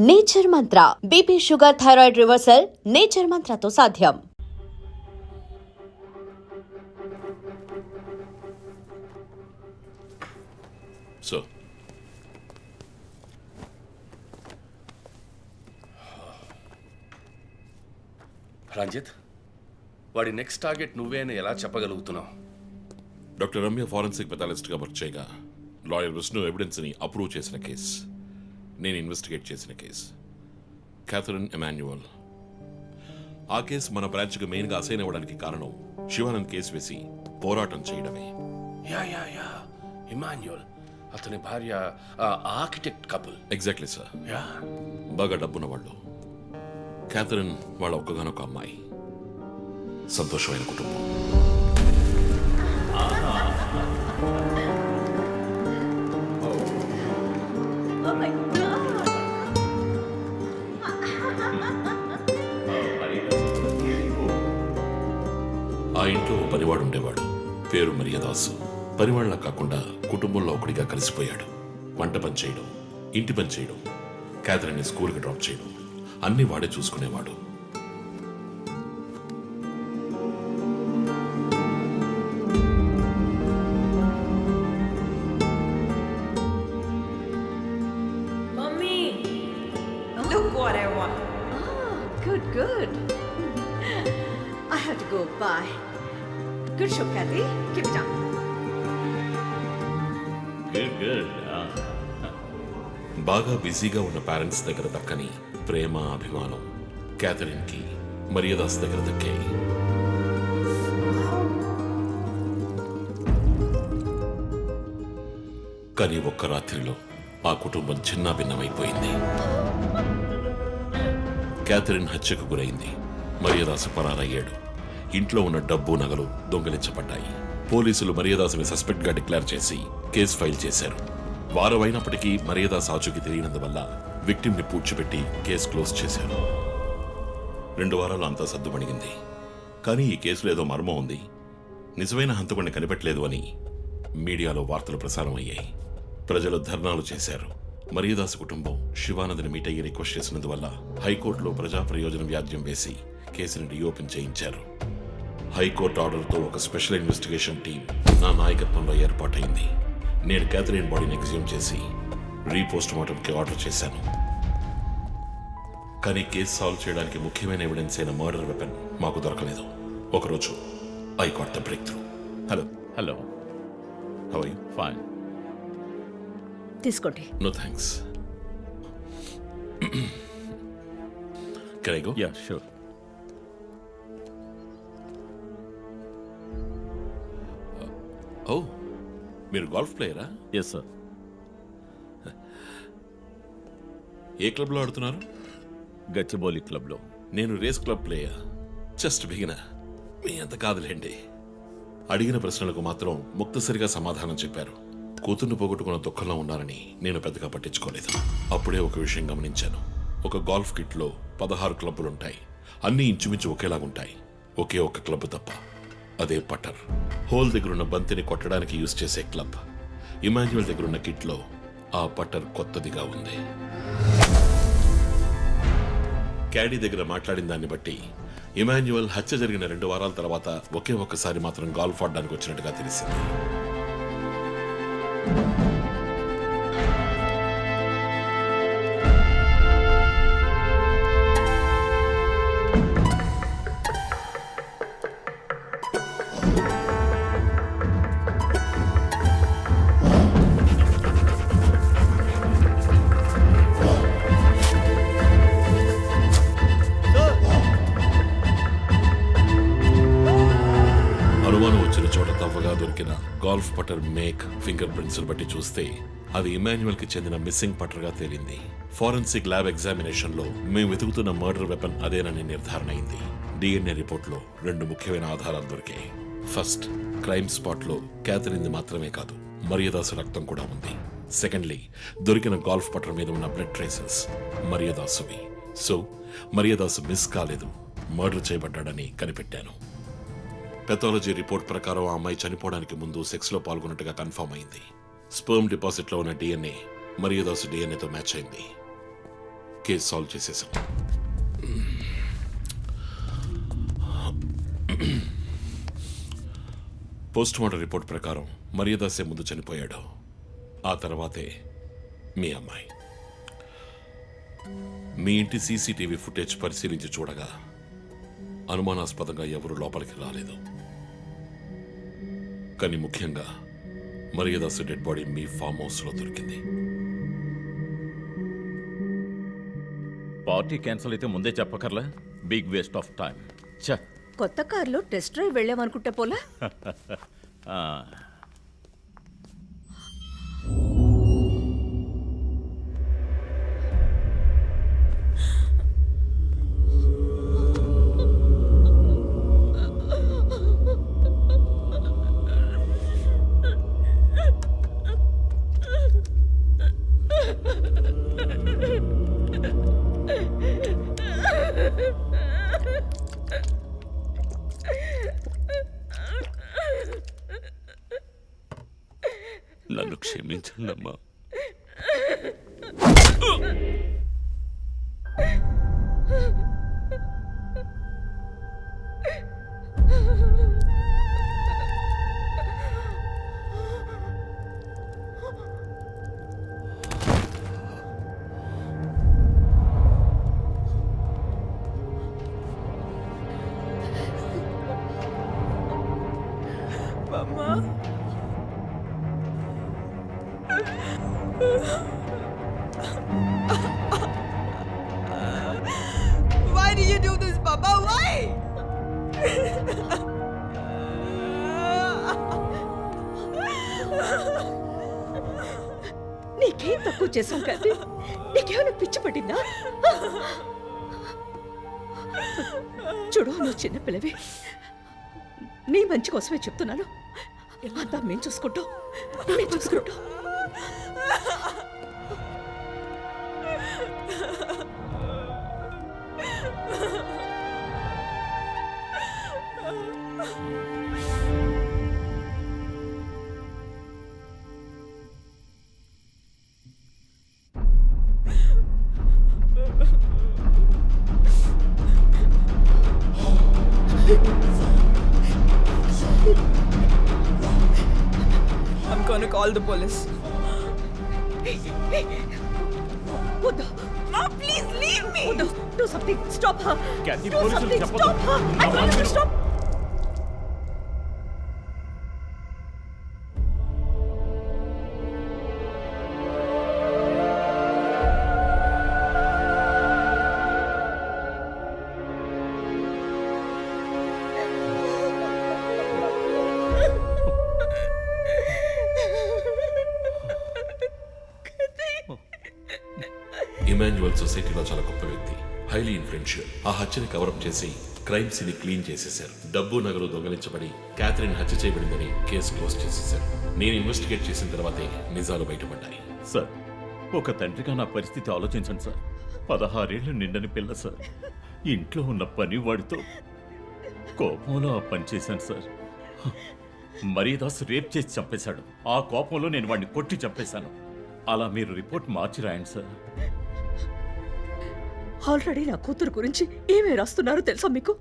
Nature Mantra BP sugar thyroid reversal nature మంత్రతో సాధ్యం. So Ranjith, వాడి నెక్స్ట్ టార్గెట్ నువ్వే అని ఎలా చెప్పగలుగుతున్నావు? డాక్టర్ రమ్య ఫారెన్సిక్ పెథాలజిస్ట్గా వర్క్ చేయగా లాయర్ విష్ణు ఎవిడెన్స్ని అప్రూవ్ చేసిన కేస్, నేను ఇన్వెస్టిగేట్ చేసిన కేస్, క్యాథరిన్ ఎమాన్యువల్. ఆ కేసు మన బ్రాంచ్కి మెయిన్గా అసైన్ అవ్వడానికి కారణం శివానంద్ కేసు వేసి పోరాటం చేయడమే. యా యా యా ఇమాన్యుయల్, అతని భార్య architect couple. Exactly sir. Yeah, బాగా డబ్బున్న వాళ్ళు. క్యాథరిన్ వాళ్ళ ఒక్కగానొక అమ్మాయి, సంతోషమైన కుటుంబం. ఆ ఇంట్లో ఓ పనివాడు ఉండేవాడు, పేరు మరియదాసు. పనివాళ్ళ కాకుండా కుటుంబంలో ఒకడిగా కలిసిపోయాడు. వంట పని చేయడం, ఇంటి పని చేయడం, క్యాథరిన్ని స్కూల్కి డ్రాప్ చేయడం అన్నీ వాడే చూసుకునేవాడు. Mummy, look what I want. Good, good. I have to go. Bye. Good show, Kathy. Keep it up. బాగా బిజీగా ఉన్న పేరెంట్స్ దగ్గర దక్కని ప్రేమ, అభిమానం క్యాథరిన్కి మరియదాస్ దగ్గర దక్కాయి. కానీ ఒక్క రాత్రిలో ఆ కుటుంబం చిన్నాభిన్నమైపోయింది. క్యాథరిన్ హత్యకు గురైంది. మరియదాసు పరారయ్యాడు. ఇంట్లో ఉన్న డబ్బు, నగలు దొంగిలించబడ్డాయి. పోలీసులు మరియదాసుని సస్పెక్ట్గా డిక్లేర్ చేసి కేసు ఫైల్ చేశారు. వారం అయినప్పటికీ మరియదాస్ ఆచూకీ తెలియనందువల్ల విక్టిమ్ని పూడ్చిపెట్టి కేసు క్లోజ్ చేశారు. 2 వారాలు అంతా సద్దుమణిగింది. కానీ ఈ కేసులో ఏదో మర్మం ఉంది, నిజమైన హంతకుడిని కనిపెట్టలేదు అని మీడియాలో వార్తలు ప్రసారం అయ్యాయి. ప్రజలు ధర్నాలు చేశారు. మరియదాసు కుటుంబం శివానందని మీట్ అయ్యి రిక్వెస్ట్ చేసినందువల్ల హైకోర్టులో ప్రజా ప్రయోజన వ్యాజ్యం వేసి కేసుని రీఓపెన్ చేయించారు. హైకోర్టు ఆర్డర్తో ఒక స్పెషల్ ఇన్వెస్టిగేషన్ టీం నా నాయకత్వంలో ఏర్పాటైంది. నేను క్యాథరిన్ బాడీని ఎగ్జ్యూమ్ చేసి రీపోస్ట్ మార్టంకి ఆర్డర్ చేశాను. కానీ కేసు సాల్వ్ చేయడానికి ముఖ్యమైన ఎవిడెన్స్ అయిన మర్డర్ వెపన్ మాకు దొరకలేదు. ఒకరోజు I got the breakthrough. Hello how are you? Fine. తీసుకోండి. No thanks. Can I go? Yeah sure. Oh, మీరు గోల్ఫ్ ప్లేయరా? Yes sir. ఏ క్లబ్లో ఆడుతున్నారు? గచ్చిబౌలి క్లబ్లో. నేను race club player, just beginner. మీ అంత కాదులేండి. అడిగిన ప్రశ్నలకు మాత్రం ముక్తసరిగా సమాధానం చెప్పారు. కూతుర్ని పోగొట్టుకున్న దుఃఖంలో ఉన్నారని నేను పెద్దగా పట్టించుకోలేదు. అప్పుడే ఒక విషయం గమనించాను. ఒక గోల్ఫ్ కిట్లో 16 క్లబ్బులుంటాయి. అన్నీ ఇంచుమించు ఒకేలాగుంటాయి. ఒకే ఒక్క క్లబ్ తప్ప, అదే పట్టర్. హోల్ దగ్గరున్న బంతిని కొట్టడానికి యూజ్ చేసే క్లబ్. ఇమాన్యువల్ దగ్గరున్న కిట్లో ఆ పట్టర్ కొత్తదిగా ఉంది. క్యాడీ దగ్గర మాట్లాడిన దాన్ని బట్టి ఇమాన్యువల్ హత్య జరిగిన 2 వారాల తర్వాత ఒకే ఒక్కసారి మాత్రం గాల్ఫ్ ఆడడానికి వచ్చినట్టుగా తెలిసింది. అనుమానం వచ్చిన చోట తవ్వగా దొరికిన గాల్ఫ్ పట్టర్ మేక్, ఫింగర్ ప్రింట్స్ బట్టి చూస్తే అది ఇమాన్యువల్ కి చెందిన మిస్సింగ్ పట్టర్ గా తేలింది. ఫోరెన్సిక్ ల్యాబ్ ఎగ్జామినేషన్ లో మేము వెతుకుతున్న మర్డర్ వెపన్ అదేనని నిర్ధారణ అయింది. డిఎన్ఏ రిపోర్ట్ లో 2 ముఖ్యమైన ఆధారాలు దొరికాయి. ఫస్ట్, క్రైమ్ స్పాట్ లో క్యాథరిన్ మాత్రమే కాదు, మరియదాసు రక్తం కూడా ఉంది. సెకండ్లీ, దొరికిన గాల్ఫ్ పట్టర్ మీద ఉన్న బ్లడ్ ట్రేసెస్ మరియదాసువి. సో మరియదాసు మిస్ కాలేదు, మర్డర్ చేయబడ్డాడని కనిపెట్టాను. పెథాలజీ రిపోర్ట్ ప్రకారం ఆ అమ్మాయి చనిపోవడానికి ముందు సెక్స్లో పాల్గొన్నట్టుగా కన్ఫర్మ్ అయింది. స్పర్మ్ డిపాజిట్లో ఉన్న డిఎన్ఏ మరియదాసు డిఎన్ఏతో మ్యాచ్ అయింది. కేసు సాల్వ్ చేసేసాం. పోస్ట్ మార్టం రిపోర్ట్ ప్రకారం మర్యాదాసే ముందు చనిపోయాడు. ఆ తర్వాతే మీ అమ్మాయి. మీ ఇంటి సీసీటీవీ ఫుటేజ్ పరిశీలించి చూడగా అనుమానాస్పదంగా ఎవరు లోపలికి రాలేదు. కానీ ముఖ్యంగా మర్యాదాసు డెడ్ బాడీ మీ ఫామ్ హౌస్లో దొరికింది. పార్టీ క్యాన్సిల్ అయితే ముందే చెప్పకర్లా? Big waste of time. ఛ! కొత్త కార్లో టెస్ట్ డ్రైవ్ వెళ్ళామనుకుంటా పోలా. ఆ, నన్ను క్షమించండి అమ్మా. Why did you do this, Papa? Why? నీకేం తక్కువ చేసాం కదా? నీకేమైనా పిచ్చి పట్టిందా? చూడు, నువ్వు చిన్నపిల్లవి. నీ మంచి కోసమే చెప్తున్నాను. అంతా మేము చూసుకుంటాం. మేము చూసుకుంటాం. I'm gonna call the police. వద్దు. Ma, please leave me. వద్దు. Do something. Stop her. Kathy, Do పోలీసులు something. చెప్పొద్దు. Stop her. I told you to stop. Emmanuel సొసైటీలో చాలా గొప్ప వ్యక్తి, హైలీ ఇన్ఫ్లుయెన్షియల్. ఆ హత్యని కవరప్ చేసి క్రైమ్ సీన్ క్లీన్ చేసేశారు. డబ్బు నగలు దొంగలించబడి క్యాథరిన్ హత్య చేయబడిందని కేసు క్లోజ్ చేసేశారు. నేను ఇన్వెస్టిగేట్ చేసిన తర్వాతే నిజాలు బయటపడ్డాయి. సార్, ఒక తండ్రిగా నా పరిస్థితి ఆలోచించండి సార్. 16 ఏళ్ళు నిండని పిల్ల సార్. ఇంట్లో ఉన్న పని వాడితో కోపంలో ఆ పని చేశాను సార్. మరీదాస్ రేప్ చేసి చంపేశాడు. ఆ కోపంలో నేను వాడిని కొట్టి చంపేశాను. అలా మీరు రిపోర్ట్ మార్చి రాయండి సార్. ఆల్రెడీ నా కూతురు గురించి ఏమేమి రాస్తున్నారో తెలుసా మీకు?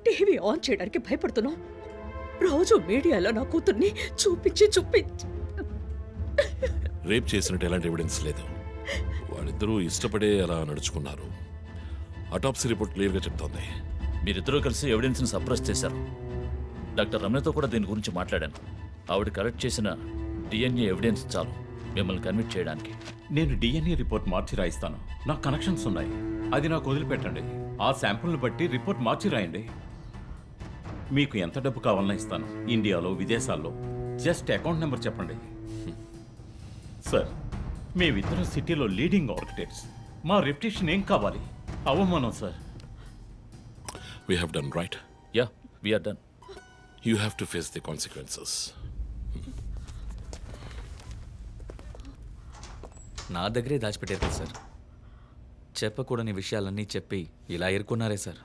టీవీ ఆన్ చేయడానికి భయపడుతున్నాం. రోజు మీడియాలో నా కూతుర్ని చూపించి రేప్ చేసినట్టు ఎలాంటి ఎవిడెన్స్ లేదు. వాళ్ళిద్దరూ ఇష్టపడే అలా నడుచుకున్నారు. అటాప్సీ రిపోర్ట్ క్లియర్గా చెప్తోంది. మీరిద్దరూ కలిసి ఎవిడెన్స్ని సప్రెస్ చేశారు. డాక్టర్ రమణతో కూడా దీని గురించి మాట్లాడాను. ఆవిడ కలెక్ట్ చేసిన డిఎన్ఏ ఎవిడెన్స్ చాలు మిమ్మల్ని కన్విట్ చేయడానికి. నేను డిఎన్ఏ రిపోర్ట్ మార్చి రాయిస్తాను. నాకు కనెక్షన్స్ ఉన్నాయి. అది నాకు వదిలిపెట్టండి. ఆ శాంపుల్ని బట్టి రిపోర్ట్ మార్చి రాయండి. మీకు ఎంత డబ్బు కావాలన్నా ఇస్తాను. ఇండియాలో, విదేశాల్లో. జస్ట్ అకౌంట్ నెంబర్ చెప్పండి. సార్, మేమిద్దరం సిటీలో లీడింగ్ ఆర్కిటెక్ట్స్. మా రెప్యుటేషన్ ఏం కావాలి? అవమానం sir. We have done right. Ya, we are done. You have to face the consequences. నా దగ్గరే దాచిపెట్టారు కదా సార్. చెప్పకూడని విషయాలన్నీ చెప్పి ఇలా ఎరుకున్నారే సార్.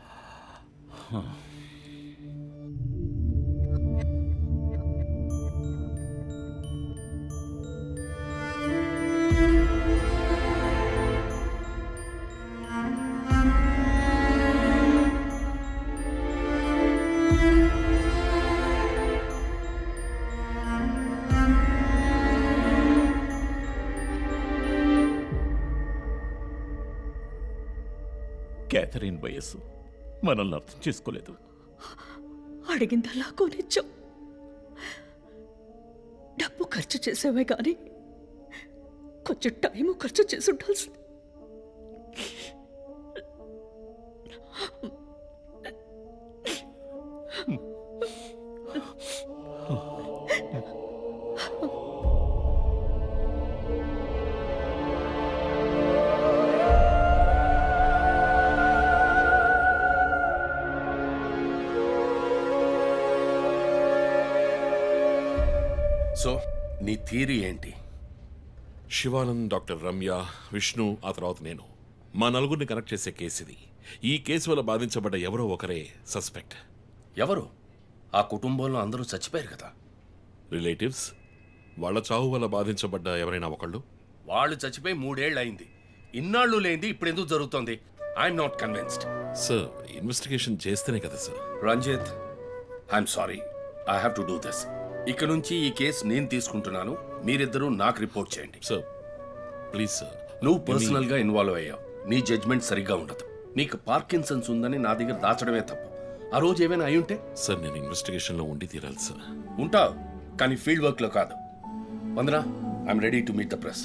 క్యాథరిన్ వయస్సు మనల్ని అర్థం చేసుకోలేదు. అడిగిందల్లా కొనిచ్చాం. డబ్బు ఖర్చు చేసామే కానీ కొంచెం టైము ఖర్చు చేసి ఉండాల్సింది. సో నీ థియరీ ఏంటి? శివానంద్, డాక్టర్ రమ్య, విష్ణు, ఆ తర్వాత నేను, మా నలుగురిని కనెక్ట్ చేసే కేసు ఇది. ఈ కేసు వల్ల బాధించబడ్డ ఎవరో ఒకరే సస్పెక్ట్. ఎవరు? ఆ కుటుంబంలో అందరూ చచ్చిపోయారు కదా. రిలేటివ్స్. వాళ్ళ చావు వల్ల బాధించబడ్డ ఎవరైనా ఒకళ్ళు. వాళ్ళు చచ్చిపోయి 3 ఏళ్ళు అయింది. ఇన్నాళ్ళు లేనిది ఇప్పుడు ఎందుకు జరుగుతోంది? I'm not convinced. Sir, investigation చేస్తేనే కదా sir. Ranjit, I'm sorry, I have to do this. ఇక నుంచి ఈ కేసు నేను తీసుకుంటున్నాను. మీరిద్దరూ నాకు రిపోర్ట్ చేయండి. Sir please sir. నువ్వు పర్సనల్ గా ఇన్వాల్వ్ అయ్యావు. నీ జడ్జ్మెంట్ సరిగ్గా ఉండదు. నీకు పార్కిన్సన్స్ ఉందని నా దగ్గర దాచడమే తప్పు. ఆ రోజు ఏమైనా అయి ఉంటే? సార్, నేను ఇన్వెస్టిగేషన్లో ఉండి తీరాలి సార్. ఉంటావు, కానీ ఫీల్డ్ వర్క్ లో కాదు. Vandana, I'm ready to meet the press.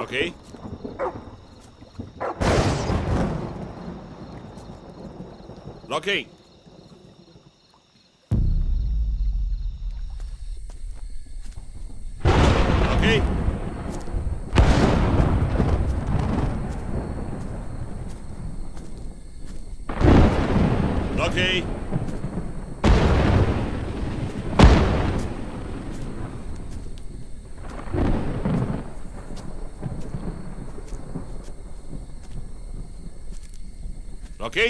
Okay. Okay. Okay. Okay. Okay.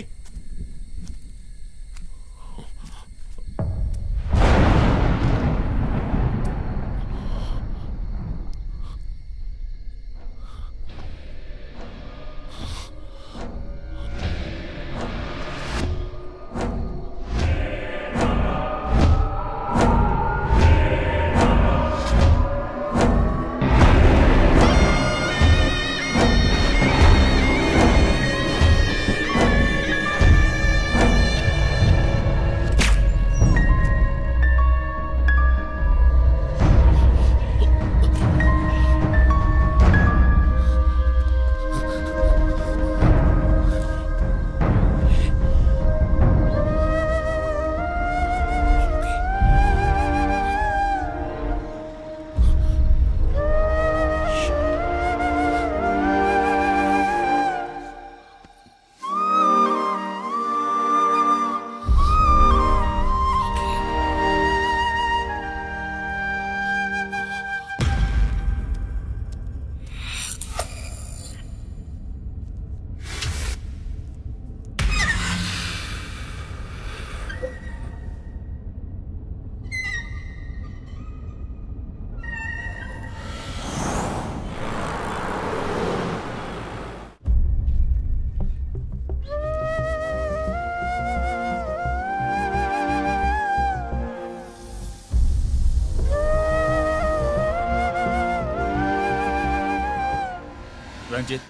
Ranjith,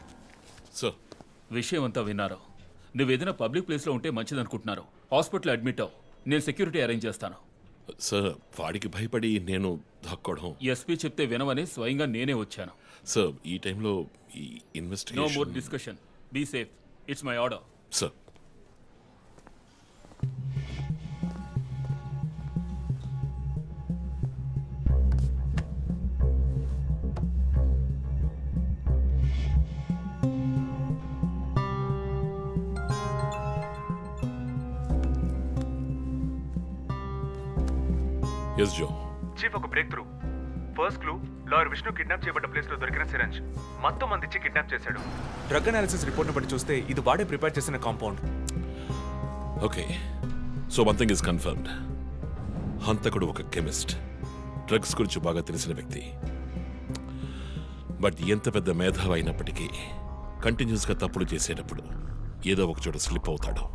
sir, విషయం అంతా విన్నారు. నువ్వు ఏదైనా పబ్లిక్ ప్లేస్లో ఉంటే మంచిదనుకుంటున్నారు. హాస్పిటల్ అడ్మిట్ అవ్వు. నేను సెక్యూరిటీ అరేంజ్ చేస్తాను. సార్, వాడికి భయపడి నేను దాక్కోవడం. ఎస్పీ చెప్తే వినవని స్వయంగా నేనే వచ్చాను. సార్, ఈ టైంలో ఈ no more investigation. Discussion. Be safe. It's my order. Sir, yes Jo. Chief, ఒక breakthrough. First clue, lawyer Vishnu kidnap చేయబడ్డ ప్లేస్ లో దొరికిన సిరంజ్ మొత్తం మంది ఇచ్చి కిడ్నాప్ చేశాడు. డ్రగ్ అనాలిసిస్ రిపోర్ట్ బట్టి చూస్తే ఇది వాడే ప్రిపేర్ చేసిన compound. Okay, so one thing is confirmed. హంతకుడు ఒక కెమిస్ట్, డ్రగ్స్ గురించి బాగా తెలిసిన వ్యక్తి. బట్ ఎంత పెద్ద మేధావి అయినప్పటికీ కంటిన్యూస్గా తప్పులు చేసేటప్పుడు ఏదో ఒక చోట స్లిప్ అవుతాడు.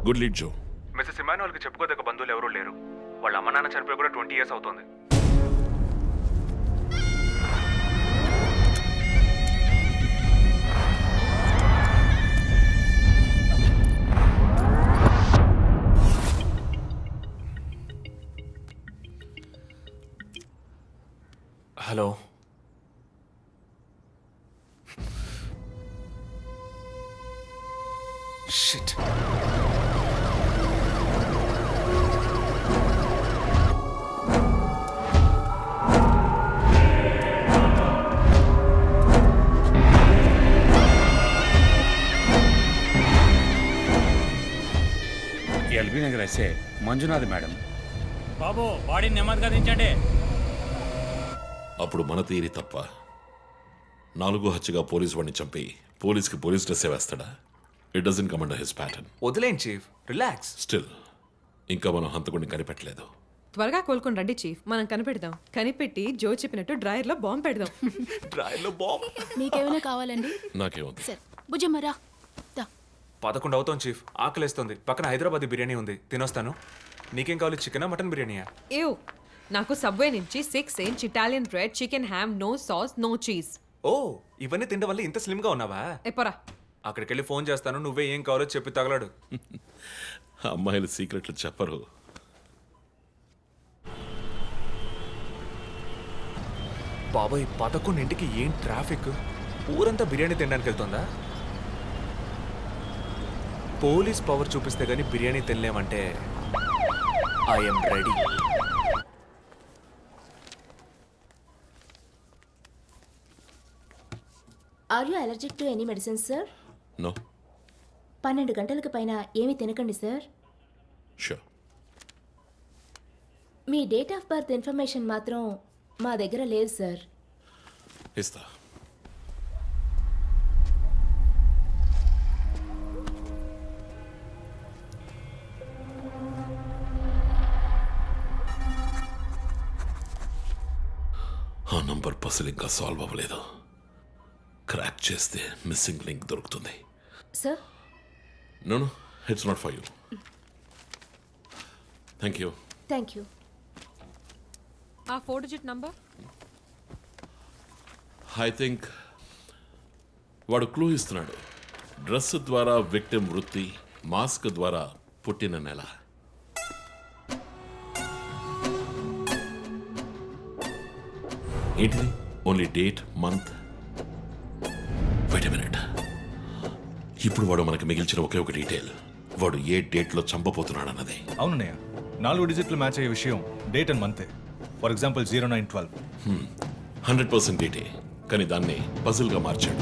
గుడ్ లీడ్ జో. మిస్సెస్ ఇమానువల్కి చెప్పుకోదగ్గ బంధువులు ఎవరూ లేరు. వాళ్ళ అమ్మ నాన్న చనిపోయి కూడా 20 years అవుతుంది. Hello, shit. LB Nagar SA Manjunath madam. బాబు బాడీని నెమ్మదిగా దించండి. అప్పుడు మన తీరి తప్ప 4 హత్యగా పోలీసు వాడిని చంపి పోలీస్కి పోలీస్ డ్రెస్ వేస్తాడా? It doesn't come under his pattern. వదిలేండి చీఫ్, రిలాక్స్. స్టిల్ ఇంకా మనం హంతకుడిని కనిపెట్టలేదు. త్వరగా కోలుకొని రండి చీఫ్, మనం కనిపెడదాం. కనిపెట్టి జో చెప్పినట్టు డ్రాయర్లో బాంబు పెడదాం. డ్రాయర్లో బాంబ్. మీకేమైనా కావాలండి? నాకేముంది? సరే భుజమ్మరా. 11 అవుతాం చీఫ్, ఆకలేస్తుంది. పక్కన హైదరాబాద్ బిర్యానీ ఉంది, తినొస్తాను. నీకేం కావాలి, చికెనా మటన్ బిర్యానీయా? ఏవ్, నాకు సబ్వే నుంచి 6 inch Italian bread, chicken ham, no sauce, no cheese. Oh, ఇవన్నీ తినడం వల్ల ఇంత స్లిమ్గా ఉన్నావా? ఎప్పరా అక్కడికి వెళ్ళి ఫోన్ చేస్తాను, నువ్వే ఏం కావాలో చెప్పి తగలాడు. అమ్మాయిలు సీక్రెట్లు చెప్పరు. బాబాయ్ 11ంటికి ఏం ట్రాఫిక్! ఊరంతా బిర్యానీ తినడానికి వెళ్తుందా? పోలీస్ పవర్ చూపిస్తే గానీ బిర్యానీ తినలేమంటే I'm ready. Are you allergic to any medicines sir? No. 12 గంటలకు పైన ఏమీ తినకండి సార్. షూర్. మీ డేట్ ఆఫ్ బర్త్ ఇన్ఫర్మేషన్ మాత్రం మా దగ్గర లేదు సార్. ఇస్తా. ఆ నంబర్ పసిల్ ఇంకా సాల్వ్ అవ్వలేదు. క్రాక్ చేస్తే మిస్సింగ్ లింక్ దొరుకుతుంది. Sir no no, it's not for you. Thank you. Thank you. ఆ 4 డిజిట్ నంబర్. ఐ థింక్ వాడు క్లూ ఇస్తున్నాడు. డ్రెస్ ద్వారా విక్టిమ్ వృత్తి, మాస్క్ ద్వారా పుట్టిన నెల. ఏంటిది? Only date, month. Wait a minute. ఇప్పుడు వాడు మనకు మిగిల్చిన ఒకే ఒక డీటెయిల్, వాడు ఏ డేట్లో చంపబోతున్నాడు అన్నది. అవునన్నయ్య, 4 డిజిట్లు మ్యాచ్ అయ్యే విషయం డేట్ అండ్ మంతే. For example 0912. 100% డేటే, కానీ దాన్ని పజిల్గా మార్చాడు.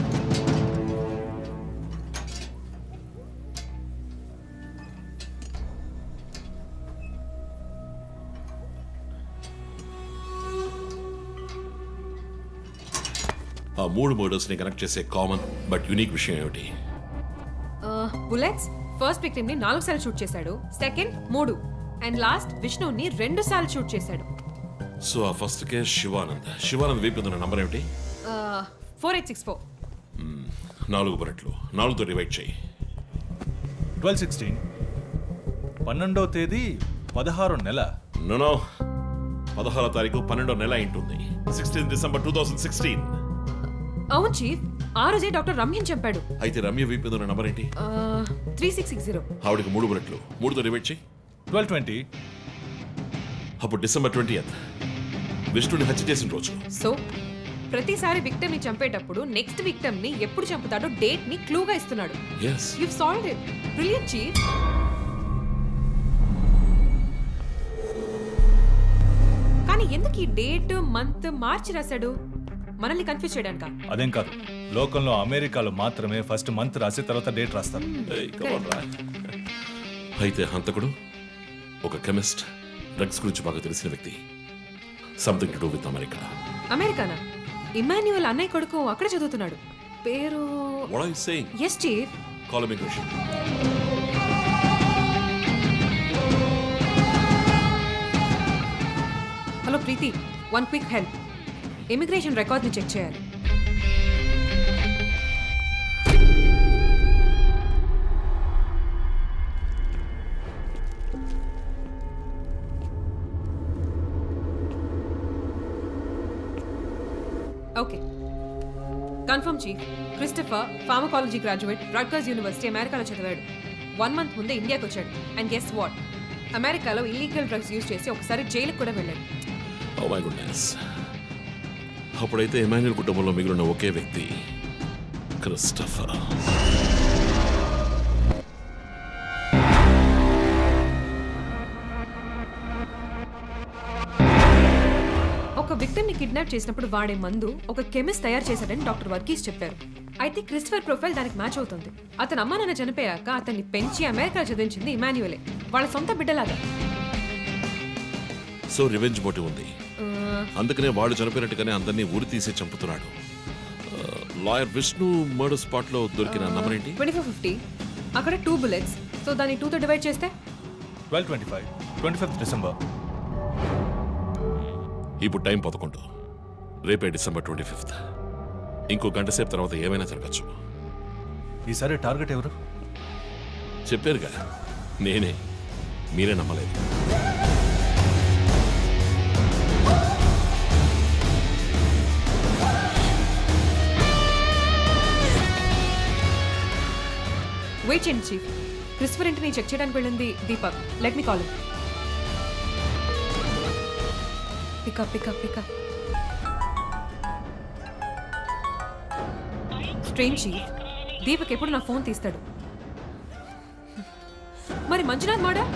ఆ 3 మర్డర్స్ని కనెక్ట్ చేసే కామన్ బట్ యూనిక్ విషయం ఏమిటి? బుల్లెట్స్ ఫస్ట్ విక్టిమ్ ని 4 సార్లు షూట్ చేశాడు, సెకండ్ 3, అండ్ లాస్ట్ విష్ణుని 2 సార్లు షూట్ చేశాడు. సో ఆ ఫస్ట్ కేస్ శివానంద్ వీపు ఉన్న నంబర్ ఏమిటి? 4864. 4 బుల్లెట్లు, 4తో డివైడ్ చేయి. 12/16. 12వ తేదీ 16వ నెల. నో 16వ తారీఖు 12వ నెల ఉంటుంది. 16 డిసెంబర్ 2016. అవును చీఫ్, ఆ రోజే డాక్టర్ రమ్యని చంపాడు. అయితే రమ్య వీపు ఉన్న నంబర్ ఏంటి? 3660. ఆవిడకి 3 బుల్లెట్లు, 3తో డివైడ్ చేయి. 12/20. అప్పుడు డిసెంబర్ 20th విష్ణుని హత్య చేసిన రోజు. సో ప్రతిసారి విక్టిమ్ ని చంపేటప్పుడు నెక్స్ట్ విక్టిమ్ ని ఎప్పుడు చంపుతాడో డేట్ ని క్లూగా ఇస్తున్నాడు. Yes. You've solved it. Brilliant, chief. కానీ ఎందుకు ఈ డేట్, మంత్, మార్చి రాశాడు? మనల్ని కన్ఫ్యూజ్ చేయడానికా? అదేం కాదు, లోకంలో అమెరికాలో మాత్రమే ఫస్ట్ మంత్ రాసి తర్వాత డేట్ రాస్తారు. Hey, come on, రా. అయితే హంతకుడు ఒక కెమిస్ట్, డ్రగ్స్ గురించి బాగా తెలిసిన వ్యక్తి. Something to do with America. అమెరికానా? ఇమాన్యుయల్ అన్నయ్య కొడుకు అక్కడ చదువుతున్నాడు. పేరు What are you saying? Yes chief. Call immigration. Hello Preethi, one quick help. Immigration record ని చెక్ చేయాలి. Okay confirm chief Christopher pharmacology graduate Rutgers university అమెరికాలో చదివాడు 1 month ముందే ఇండియాకి వచ్చాడు అండ్ గెస్ వాట్ అమెరికాలో ఇల్లీగల్ డ్రగ్స్ యూజ్ చేసి ఒకసారి జైలుకి కూడా వెళ్ళాడు. Oh my goodness. అప్పుడైతే ఎమాన్యుల్ కుటుంబంలో మిగిలిన ఒకే వ్యక్తి క్రిస్టఫర్. ఒక విక్టిమ్ ని కిడ్నాప్ చేసినప్పుడు వాడే మందు ఒక కెమిస్ట్ తయారు చేశాడని డాక్టర్ వర్గీస్ చెప్పారు. అయితే క్రిస్టఫర్ ప్రొఫైల్ దానికి మ్యాచ్ అవుతుంది. అతను అమ్మా నాన్న చనిపోయాక అతన్ని పెంచి అమెరికా చదివించింది ఇమాన్యుయలే, వాళ్ళ సొంత బిడ్డలాగా. సో రివెంజ్ మోటివ్ ఉంది, అందుకనే వాడు చనిపోయినట్టుగానే అందరినీ ఊరి తీసి చంపుతున్నాడు. లాయర్ విష్ణు మర్డర్ స్పాట్ లో దొరికిన నంబర్ ఏంటి? 2450. అక్కడ 2 bullets. సో దాన్ని 2 తో డివైడ్ చేస్తే 12:25 25th December. ఇప్పుడు టైం 11. రేపే December 25th. ఇంకో గంట సేపు తర్వాత ఏమైనా జరగచ్చు. ఈసారి టార్గెట్ ఎవరు? చెప్పారుగా, నేనే. మీరే నమ్మలేదు. వెయిట్ చేయండి చీఫ్. క్రిస్టఫర్ ఇంటిని చెక్ చేయడానికి వెళ్ళింది Deepak. Let me call. Pickup pickup pickup. Strange chief, Deepak ఎప్పుడు నా ఫోన్ తీస్తాడు. మరి మంజునాథ్ మాడా?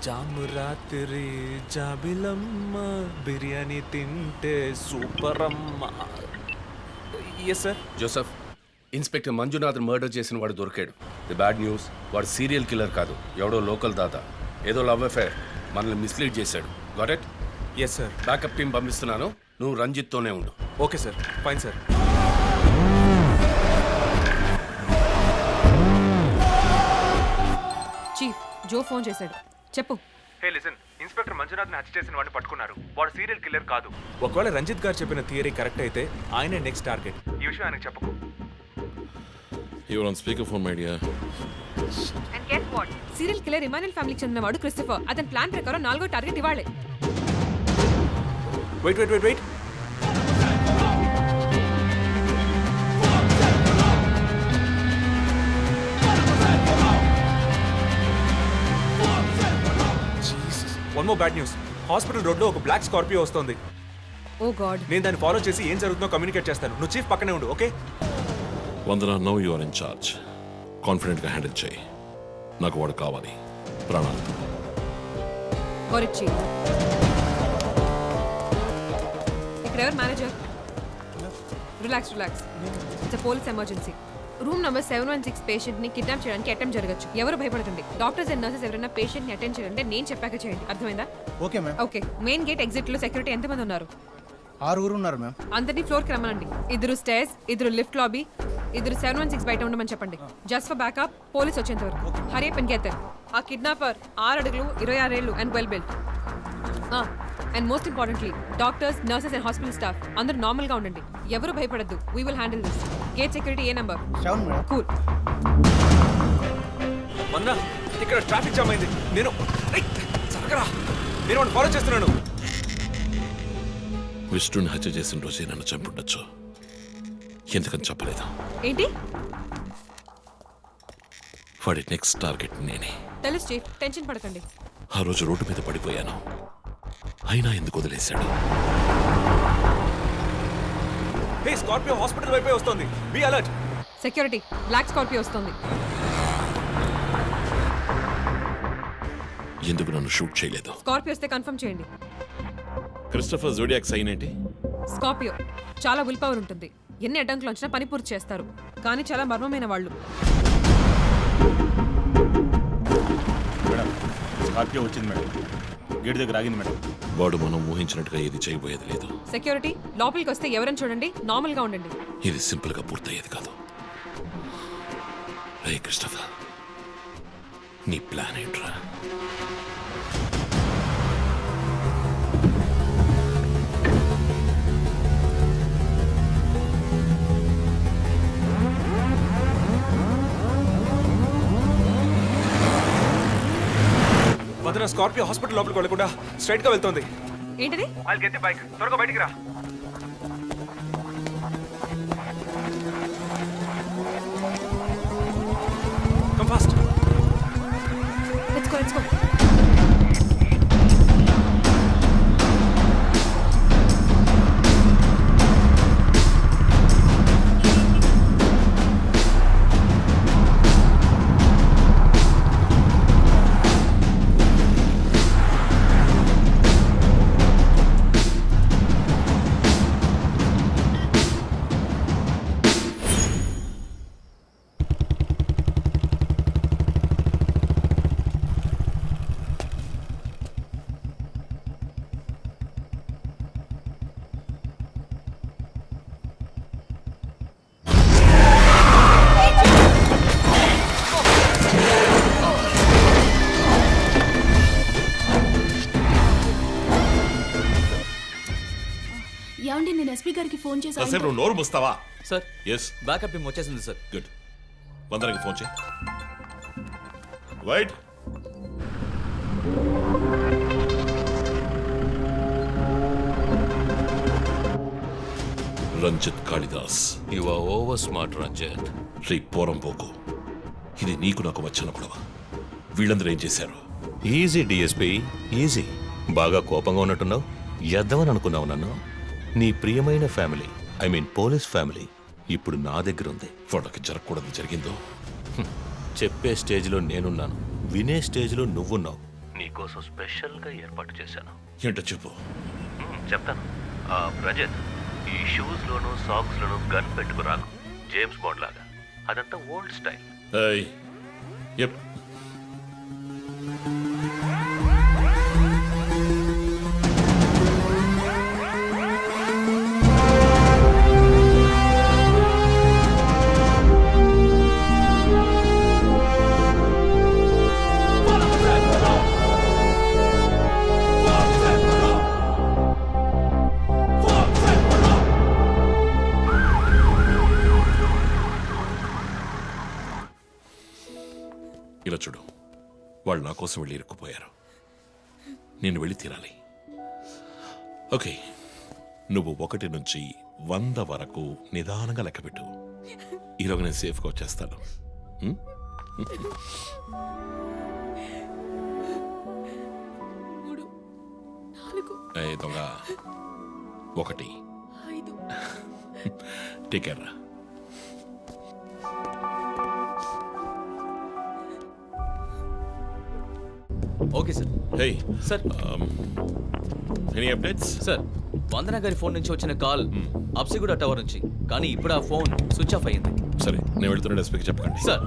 జాము రాత్రి జాబిలమ్మ బిర్యానీ తింటే సూపర్ అమ్మ. Yes sir. Joseph, inspector Manjunath murder చేసిన వాడు దొరికాడు. ది బ్యాడ్ న్యూస్, వాడు సీరియల్ కిల్లర్ కాదు, ఎవడో లోకల్ దాత. ఏదో లవ్ అఫేర్, మనల్ని మిస్లీడ్ చేశాడు. Got it? Yes sir. Backup team పంపిస్తున్నాను, నువ్వు రంజిత్తోనే ఉండు. Okay sir, fine sir. Chief, Jo phone చేశాడు. చెప్పు. హే లిసన్, ఇన్స్పెక్టర్ మంజునాథ్ని హత్య చేసిన వాడిని పట్టుకున్నారు. వాడు సీరియల్ కిల్లర్ కాదు. ఒకవేళ రంజిత్ గారు చెప్పిన థియరీ కరెక్ట్ అయితే ఆయనే నెక్స్ట్ టార్గెట్. ఈ విషయం ఆయనకు చెప్పకు. Your on speaker phone my dear. And get what? Serial killer Emmanuel ఫ్యామిలీకి చెందినవాడు క్రిస్టఫర్. అతని ప్లాన్ ప్రకారం 4వ టార్గెట్ ఇవాళే. Wait wait wait wait. One more bad news. Hospital road లో ఒక బ్లాక్ స్కార్పియో వస్తుంది. Oh God. నేను దాన్ని ఫాలో చేసి ఏం జరుగుతుందో కమ్యూనికేట్ చేస్తాను. నువ్వు చీఫ్ పక్కనే ఉండు, okay? Vandana, no you are in charge. Confident గా హ్యాండిల్ చేయి. నాకు వాడు కావాలి, ప్రాణాలు. Got chief. ఇక్కడ ఎవరు manager? Relax relax. It's police emergency. Room number 716 patient ని కిడ్నాప్ చేయడానికి అటెంప్ట్ జరగచ్చు. ఎవరు భయపడుతుంది. డాక్టర్స్ అండ్ నర్సెస్ ఎవరైనా పేషెంట్ ని అటెండ్ చేయాలంటే నేను చెప్పాక చేయండి. అర్థమైందా? Okay ma'am. Okay. Main gate exit లో సెక్యూరిటీ ఎంతమంది ఉన్నారు? 6 ఉన్నారు మ్యామ్. అందరినీ ఫ్లోర్ కి రమ్మనండి. 2 స్టేర్స్, 2 లిఫ్ట్ లాబీ, 2 716 బయట ఉండమని చెప్పండి. జస్ట్ ఫర్ బ్యాకప్, పోలీస్ వచ్చేంత వరకు. Hurry up and get there. ఆ కిడ్నాపర్ 6 అడుగులు 26 ఏళ్ళు and well built. And most importantly doctors, nurses and hospital staff అందరూ నార్మల్ గా ఉండండి. ఎవరు భయపడద్దు. We will handle this. Gate security ఏ నెంబర్? 7 మేడం. కూల్. మొన్న ఇక్కడ ట్రాఫిక్ జామ్ అయింది. నేను సరగరా, నేను వాడిని ఫాలో చేస్తున్నాను. విష్ణుని హత్య చేసిన రోజే నన్ను చంపుండొచ్చు. ఎందుకని చెప్పలేదు? ఏంటి? వాడి నెక్స్ట్ టార్గెట్ నేనే. తెలుసు చీఫ్, టెన్షన్ పడకండి. ఆ రోజు రోడ్డు మీద పడిపోయాను, అయినా ఎందుకు వదిలేశాడు? హే, స్కార్పియో హాస్పిటల్ వైపే వస్తుంది. Be alert. Security, black Scorpio వస్తుంది. ఎందుకు నన్ను షూట్ చేయలేదు? స్కార్పియో వస్తే కన్ఫర్మ్ చేయండి. క్రిస్టఫర్ జోడియాక్ సైన్ ఏంటి? స్కార్పియో చాలా విల్ పవర్ ఉంటుంది. ఎన్ని అడ్డంకులు వచ్చినా పని పూర్తి చేస్తారు. కానీ చాలా మర్మమైన వాళ్ళు. మేడం, స్కార్పియో వచ్చింది మేడం. గేట్ దగ్గర ఆగింది మేడం. వాడు మనం ఊహించినట్టుగా ఏది చేయబోయేది లేదు. సెక్యూరిటీ, లోపలికి వస్తే ఎవరైనా చూడండి, నార్మల్ గా ఉండండి. ఇది సింపుల్ గా పూర్తయ్యేది కాదు. రే క్రిస్టఫర్, నీ ప్లాన్ ఏంట్రా? వదిన స్కార్పియో హాస్పిటల్ లోపలికి వెళ్ళకుండా స్ట్రైట్ గా వెళ్తోంది. ఏంటిది? వాళ్ళకి ఎత్తి బైక్ త్వరగా బయటికి రా. Come fast. Let's go let's go. ఏమండి నేను ఎస్పీ గారికి ఫోన్ చేశాను. కాసేపు నువ్వు నోరు ముస్తావా? సార్ ఎస్, బ్యాకప్ టీమ్ వచ్చేసింది సార్. గుడ్. వందనకి ఫోన్ చేయి. Wait, Ranjith Kalidas. You are over smart Ranjith. రీ పోరంపోకు, ఇది నీకు నాకు వచ్చిన గొడవ. వీళ్ళందరూ ఏం చేశారు? Easy DSP, easy. బాగా కోపంగా ఉన్నట్టున్నావు. ఎద్దవని అనుకున్నావు నన్ను. నీ ప్రియమైన family, I mean police family ఇప్పుడు నా దగ్గర ఉంది. వాళ్ళకి జరగకూడదు జరిగిందో. చెప్పే స్టేజ్లో నేనున్నాను, వినే స్టేజ్లో నువ్వున్నావు. నీకోసం స్పెషల్గా ఏర్పాటు చేశాను. ఏంటో చెప్పు. చెప్తాను. రజత్, ఈ షూస్లోను సాక్స్లోను గన్ పెట్టుకురాకు, జేమ్స్ బాండ్ లాగా. అదంతా ఓల్డ్ స్టైల్. ఏయ్, ఎప్. ఇలా చూడు, వాళ్ళు నా కోసం వెళ్ళి ఇరుక్కుపోయారు. నేను వెళ్ళి తీరాలి. ఓకే, నువ్వు 1 నుంచి 100 వరకు నిదానంగా లెక్కపెట్టు. ఈలోగా నేను సేఫ్గా వచ్చేస్తాను. దొంగ 1 టేక్ కేర్ రా. Okay sir. Hey sir, any updates? Sir Vandana గారి ఫోన్ నుంచి వచ్చిన కాల్ అప్సిగూడ టవర్ నుంచి, కానీ ఇప్పుడు ఆ ఫోన్ స్విచ్ ఆఫ్ అయ్యింది. సరే, నేను వెళ్తున్న ఎస్పీకి చెప్పకండి. సార్.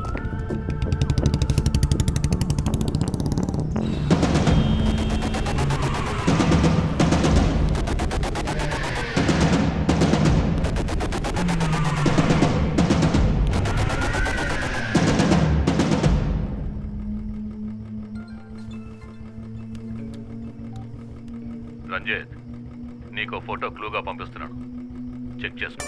రంజిత్, నీకో ఫోటో క్లూగా పంపిస్తున్నాను, చెక్ చేసుకో.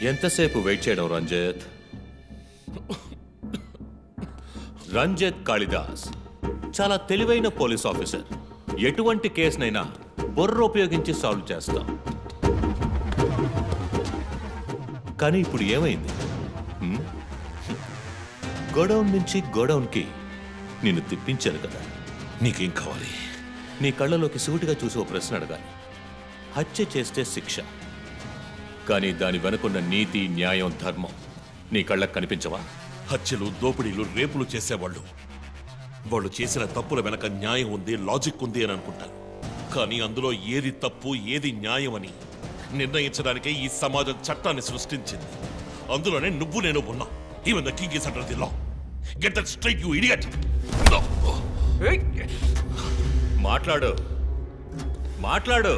ఎంతసేపు వెయిట్ చేయడం రంజిత్? రంజిత్ కాళిదాస్ చాలా తెలివైన పోలీస్ ఆఫీసర్. ఎటువంటి కేసునైనా బుర్ర ఉపయోగించి సాల్వ్ చేస్తాం. కానీ ఇప్పుడు ఏమైంది? గోడౌన్ నుంచి గోడౌన్కి నిన్ను తిప్పించాను కదా. నీకేం కావాలి? నీ కళ్ళలోకి సూటిగా చూసి ఓ ప్రశ్న అడగాలి. హత్య చేస్తే శిక్ష, కానీ దాని వెనుకున్న నీతి, న్యాయం, ధర్మం నీ కళ్ళకు కనిపించవా? హత్యలు, దోపిడీలు, రేపులు చేసేవాళ్ళు వాళ్ళు చేసిన తప్పుల వెనక న్యాయం ఉంది, లాజిక్ ఉంది అని అనుకుంటారు. కానీ అందులో ఏది తప్పు, ఏది న్యాయం అని నిర్ణయించడానికే ఈ సమాజం చట్టాన్ని సృష్టించింది. అందులోనే నువ్వు నేను ఉన్నా. Even the king is under the law. Get that straight, you idiot. మాట్లాడు, మాట్లాడు,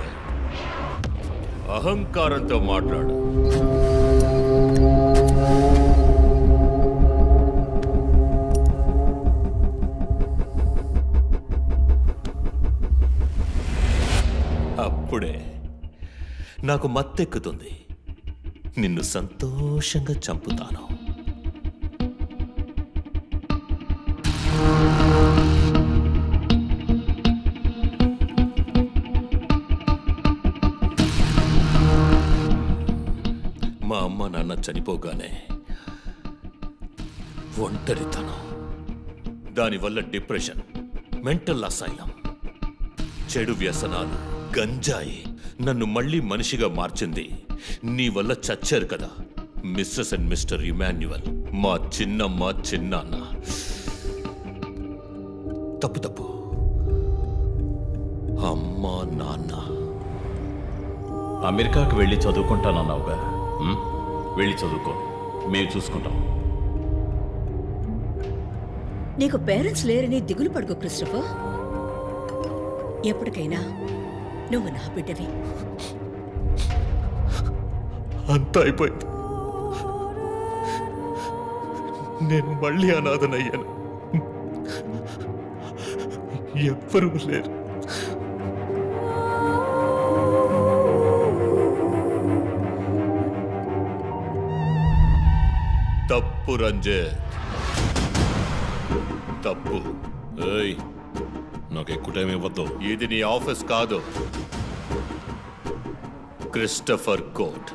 అహంకారంతో మాట్లాడు. అప్పుడే నాకు మత్తెక్కుతుంది. నిన్ను సంతోషంగా చంపుతాను. మా అమ్మ నాన్న చనిపోగానే ఒంటరితనం, దానివల్ల డిప్రెషన్, మెంటల్ అసైలం, చెడు వ్యసనాలు, గంజాయి నన్ను మళ్ళీ మనిషిగా మార్చింది. నీ వల్ల చచ్చారు కదా మిస్సెస్ అండ్ మిస్టర్ ఇమాన్యువల్, మా చిన్నమ్మ, చిన్నాన్న. తప్పు తప్పు, అమ్మా నాన్న. అమెరికాకు వెళ్ళి చదువుకుంటానన్నావుగా, వెళ్ళి చదువుకో, మేము చూసుకుంటాం. నీకు పేరెంట్స్ లేరని దిగులు పడుకో క్రిస్టఫర్. ఎప్పటికైనా నువ్వు నా బిడ్డవి. అంతా అయిపోయింది. నేను మళ్ళీ అనాథనయ్యాను. ఎవ్వరూ లేరు. తప్పు రంజిత్, తప్పు. ఏయ్, నాకు ఎక్కువ టైం ఇవ్వద్దు. ఇది నీ ఆఫీస్ కాదు, క్రిస్టఫర్ కోర్ట్.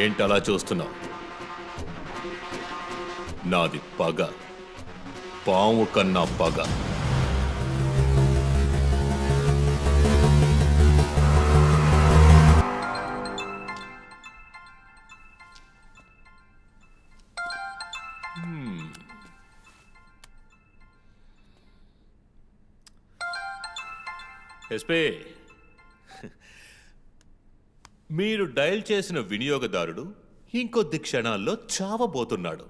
ఏంటలా చూస్తున్నావు? నాది పగ, పాము కన్నా పగ. ఎస్పీ, మీరు డయల్ చేసిన వినియోగదారుడు ఇంకొద్ది క్షణాల్లో చావబోతున్నాడు.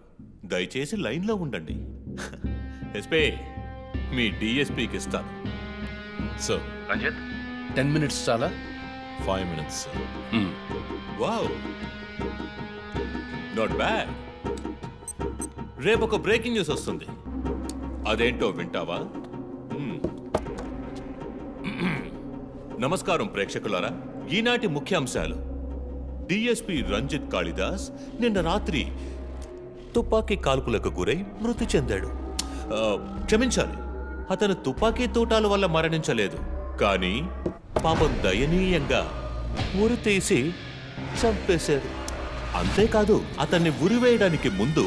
దయచేసి లైన్లో ఉండండి. ఎస్పీ, మీ డిఎస్పీకి ఇస్తాను. సార్, రంజిత్ 10 minutes చాలా? 5 minutes, sir. Wow, not bad. రేపు ఒక బ్రేకింగ్ న్యూస్ వస్తుంది. అదేంటో వింటావా? నమస్కారం ప్రేక్షకులారా. ఈనాటి ముఖ్యాంశాలు. డిఎస్పీ రంజిత్ కాళిదాస్ నిన్న రాత్రి తుపాకీ కాల్పులకు గురై మృతి చెందాడు. క్షమించాలి, అతను తుపాకీ తూటాల వల్ల మరణించలేదు, కానీ పాపం దయనీయంగా ఉరి తీసి చంపేశారు. అంతేకాదు, అతన్ని ఉరివేయడానికి ముందు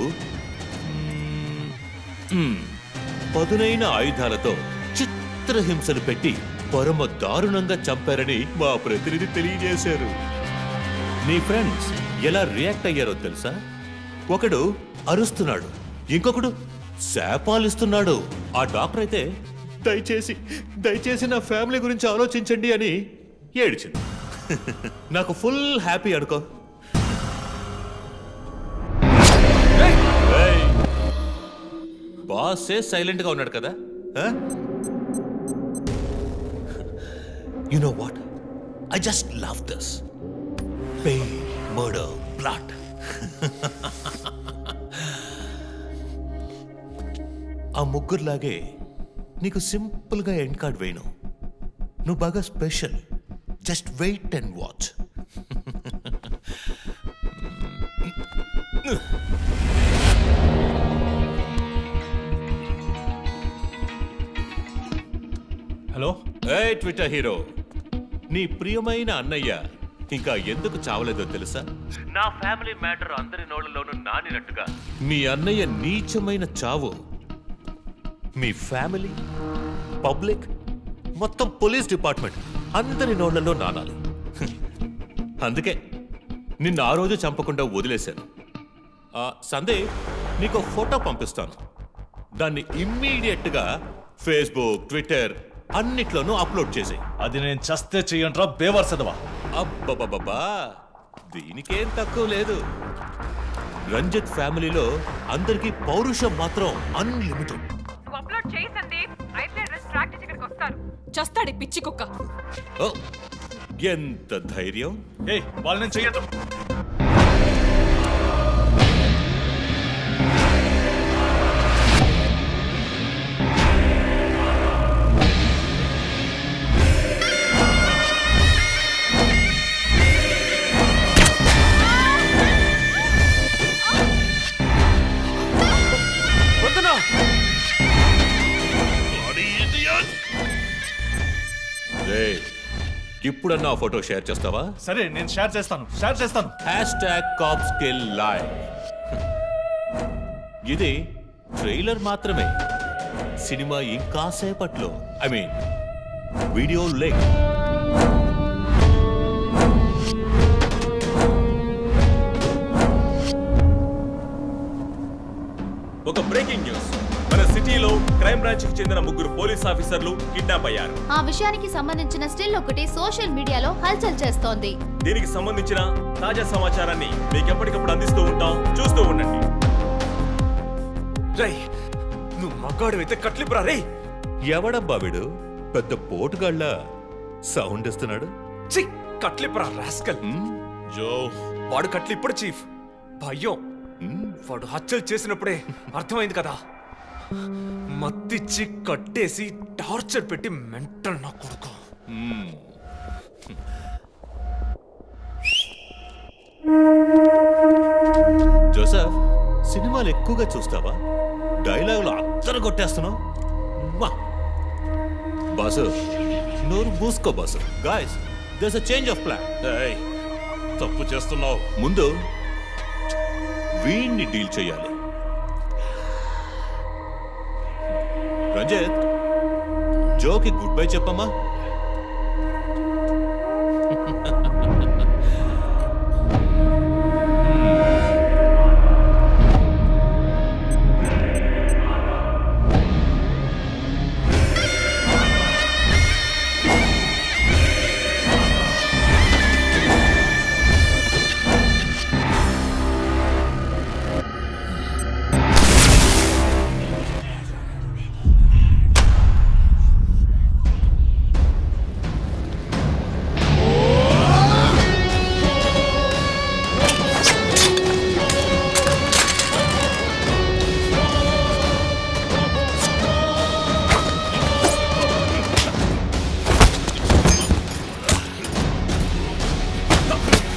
పదునైన ఆయుధాలతో చిత్రహింసలు పెట్టి పరమ దారుణంగా చంపారని మా ప్రతినిధి తెలియజేశారు. నీ ఫ్రెండ్స్ ఎలా రియాక్ట్ అయ్యారో తెలుసా? ఒకడు అరుస్తున్నాడు, ఇంకొకడు శాపాలిస్తున్నాడు. ఆ డాక్టర్ అయితే దయచేసి నా ఫ్యామిలీ గురించి ఆలోచించండి అని ఏడ్చింది. నాకు ఫుల్ హ్యాపీ అనుకో. బాసే సైలెంట్గా ఉన్నాడు కదా. You know what? I just love this. Pain, murder, blood. ఆ ముగ్గురులాగే నీకు సింపుల్గా ఎండ్ కార్డ్ వేయను. నువ్వు బాగా special. Just wait and watch. Hello a Twitter hero, నీ ప్రియమైన అన్నయ్య ఇంకా ఎందుకు చావలేదో తెలుసా? నా ఫ్యామిలీ మ్యాటర్ అందరి నోళ్ళలోనూ నానినట్టుగా మీ అన్నయ్య నీచమైన చావు మీ ఫ్యామిలీ, పబ్లిక్, మొత్తం పోలీస్ డిపార్ట్మెంట్ అందరి నోళ్లలో నానాలి. అందుకే నిన్ను ఆ రోజు చంపకుండా వదిలేశాను. సందే, నీకు ఫోటో పంపిస్తాను. దాన్ని ఇమ్మీడియట్గా ఫేస్బుక్, ట్విట్టర్ అన్నిట్లోనూ అప్లోడ్ చేసేయి. అది నేను చస్తే చెయ్యంట్రా బేవర్సదవా. అబ్బబ్బబ్బా, దీనికేం తక్కువ లేదు. రంజిత్ ఫ్యామిలీలో అందరికీ పౌరుషం మాత్రం అన్లిమిటెడ్. నువ్వు అప్లోడ్ చేయి సందీప్, అయితే అడ్రస్ ట్రాక్ చేసి ఇక్కడికి వస్తారు. చస్తాడి పిచ్చి కుక్క. ఓ, ఎంత ధైర్యం! ఏయ్, వాళ్ళని చెయ్యదు. ఇప్పుడన్నా ఆ ఫోటో షేర్ చేస్తావా? సరే, నేను షేర్ చేస్తాను. #CopsKillLive. ఇది ట్రైలర్ మాత్రమే. సినిమా ఇంకా సేపట్లో, ఐ మీన్ వీడియో లింక్. ఒక బ్రేకింగ్ న్యూస్. మన సిటీలో క్రైమ్ బ్రాంచ్ కి చెందిన 3 పోలీస్ ఆఫీసర్లు కిడ్నాప్ అయ్యారు. ఆ విషయానికి సంబంధించిన స్టిల్ ఒకటి సోషల్ మీడియాలో హల్చల్ చేస్తోంది. దీనికి సంబంధించిన తాజా సమాచారాన్ని మీకు ఎప్పటికప్పుడు అందిస్తూ ఉంటాం, చూస్తూ ఉండండి. రై, నువ్వు మగాడు అయితే కట్లిపురా రే. ఎవడబ్బా వీడు పెద్ద పోటుగాళ్ళ సౌండ్ ఇస్తున్నాడు? చి, కట్లిపురా రాస్కల్. జో, వాడు కట్లిప్పుడు చీఫ్. భయం. వాడు హత్యలు చేసినప్పుడే అర్థమైంది కదా. మత్తిచ్చి కట్టేసి టార్చర్ పెట్టి మెంటల్ నా కొడుకు. జోసెఫ్, సినిమాలు ఎక్కువగా చూస్తావా? డైలాగులు అత్తరు కొట్టేస్తున్నావు. బాసు, నోరు మూసుకో boss. Guys, there's a change of plan. తప్పు చేస్తున్నావు. ముందు వీణ్ణి డీల్ చేయాలి. రంజిత్, జోకి గుడ్ బై చెప్పమ్మా.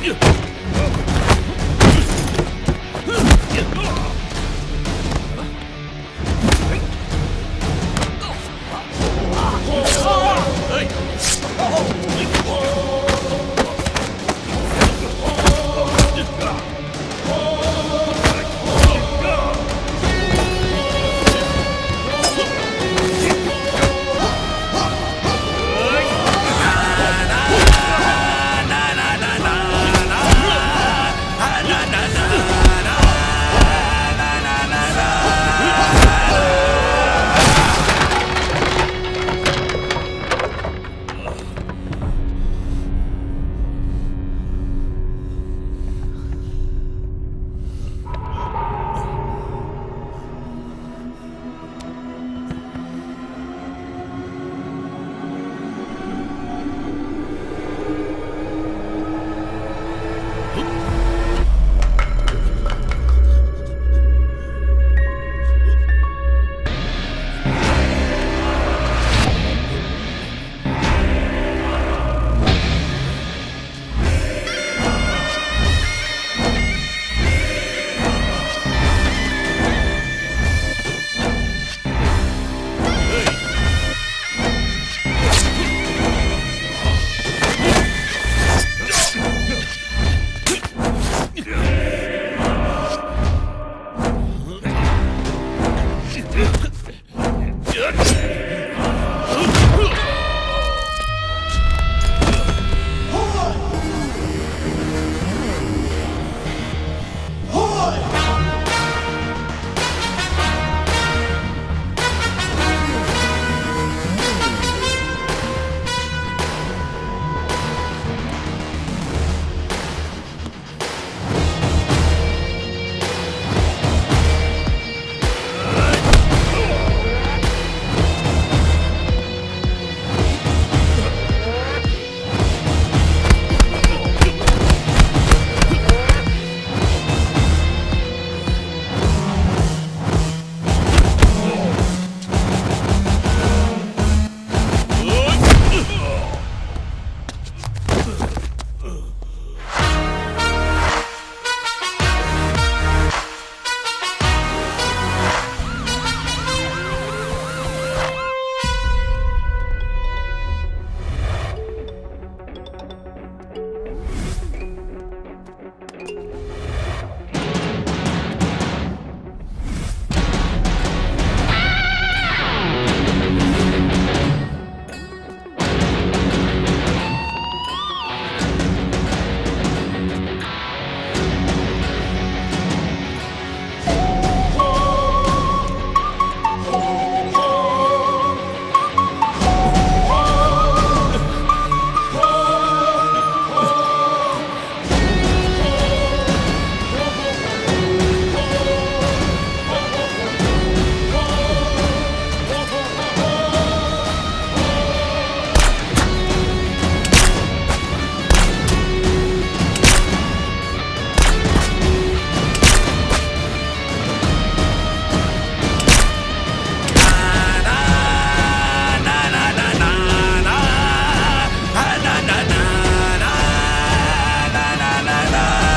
Yeah.